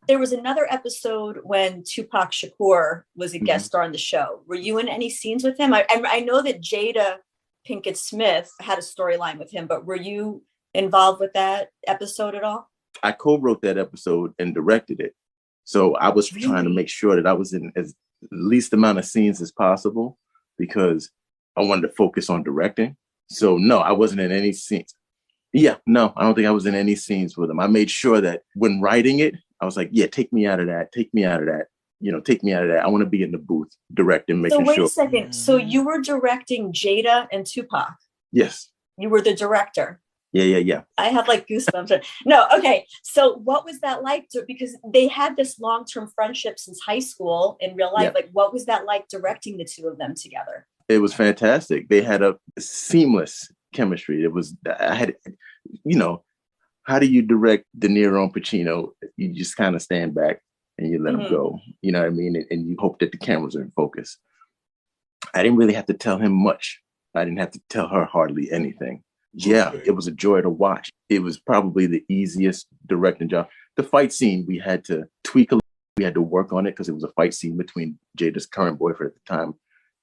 There was another episode when Tupac Shakur was a guest star on the show. Were you in any scenes with him? I know that Jada Pinkett Smith had a storyline with him, but were you involved with that episode at all? I co-wrote that episode and directed it. So I was trying to make sure that I was in as least amount of scenes as possible because I wanted to focus on directing. So no, I wasn't in any scenes. Yeah, no, I don't think I was in any scenes with him. I made sure that when writing it, I was like, yeah, take me out of that. Take me out of that. You know, take me out of that. I want to be in the booth directing, making sure. So wait a second. So you were directing Jada and Tupac? Yes. You were the director? Yeah. I have like goosebumps. No, okay. So what was that like? Because they had this long-term friendship since high school in real life. Like, what was that like directing the two of them together? It was fantastic. They had a seamless chemistry. How do you direct De Niro and Pacino? You just kind of stand back and you let them go. You know what I mean? And you hope that the cameras are in focus. I didn't really have to tell him much. I didn't have to tell her hardly anything. Yeah, it was a joy to watch. It was probably the easiest directing job. The fight scene, we had to tweak a little. We had to work on it because it was a fight scene between Jada's current boyfriend at the time,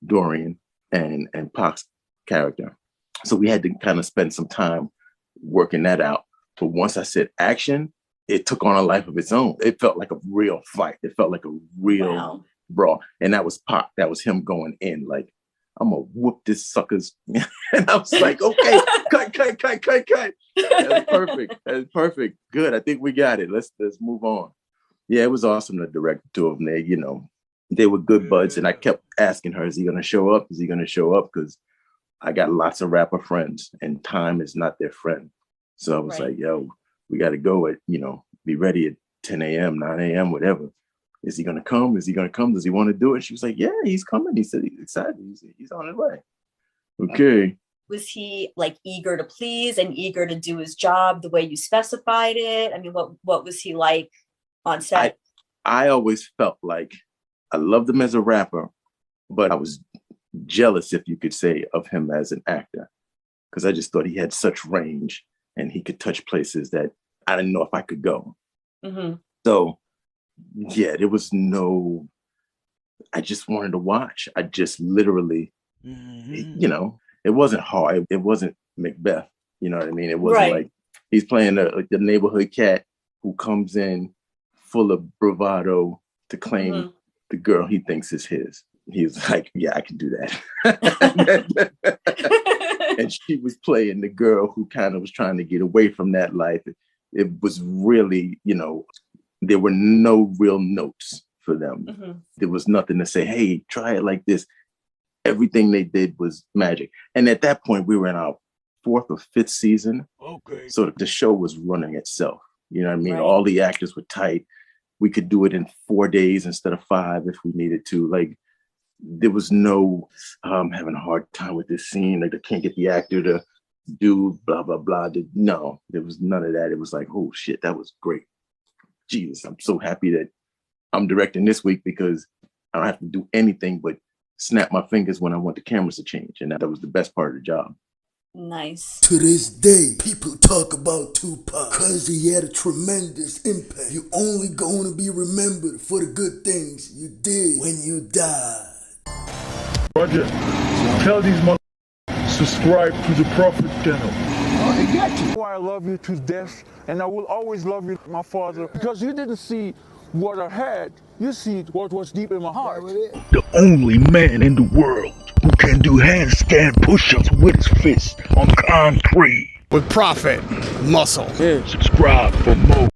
Dorian, and Pac's character. So we had to kind of spend some time working that out. But once I said action, it took on a life of its own. It felt like a real fight. It felt like a real brawl. And that was Pac. That was him going in like, I'm going to whoop this sucker's. And I was like, okay, cut. That was perfect. That was perfect. Good. I think we got it. Let's move on. Yeah, it was awesome to direct the two of them. They were good buds. And I kept asking her, is he going to show up? Is he going to show up? Because I got lots of rapper friends and time is not their friend. So I was like, yo, we got to go at, be ready at 10 a.m., 9 a.m., whatever. Is he going to come? Is he going to come? Does he want to do it? She was like, yeah, he's coming. He said he's excited. He's on his way. Okay. Was he like eager to please and eager to do his job the way you specified it? I mean, what was he like on set? I always felt like I loved him as a rapper, but I was jealous, if you could say, of him as an actor. Because I just thought he had such range and he could touch places that I didn't know if I could go. So, yeah, there was I just wanted to watch. I just literally, it wasn't hard. It wasn't Macbeth. You know what I mean? It wasn't like he's playing the neighborhood cat who comes in full of bravado to claim the girl he thinks is his. He was like, yeah, I can do that. And she was playing the girl who kind of was trying to get away from that life. It was really, there were no real notes for them. There was nothing to say, hey, try it like this. Everything they did was magic. And at that point, we were in our 4th or 5th season. Okay. So the show was running itself. You know what I mean? Right. All the actors were tight. We could do it in 4 days instead of 5 if we needed to. Like, there was no having a hard time with this scene. Like, I can't get the actor to do blah, blah, blah. No, there was none of that. It was like, oh, shit, that was great. Jesus, I'm so happy that I'm directing this week because I don't have to do anything but snap my fingers when I want the cameras to change. And that was the best part of the job. Nice. To this day, people talk about Tupac because he had a tremendous impact. You're only going to be remembered for the good things you did when you died. Roger, tell these subscribe to the Prophet channel. I got you. I love you to death, and I will always love you, my father, because you didn't see what I had, you see what was deep in my heart. The only man in the world who can do handstand push-ups with his fist on concrete. With Prophet Muscle. Subscribe for more.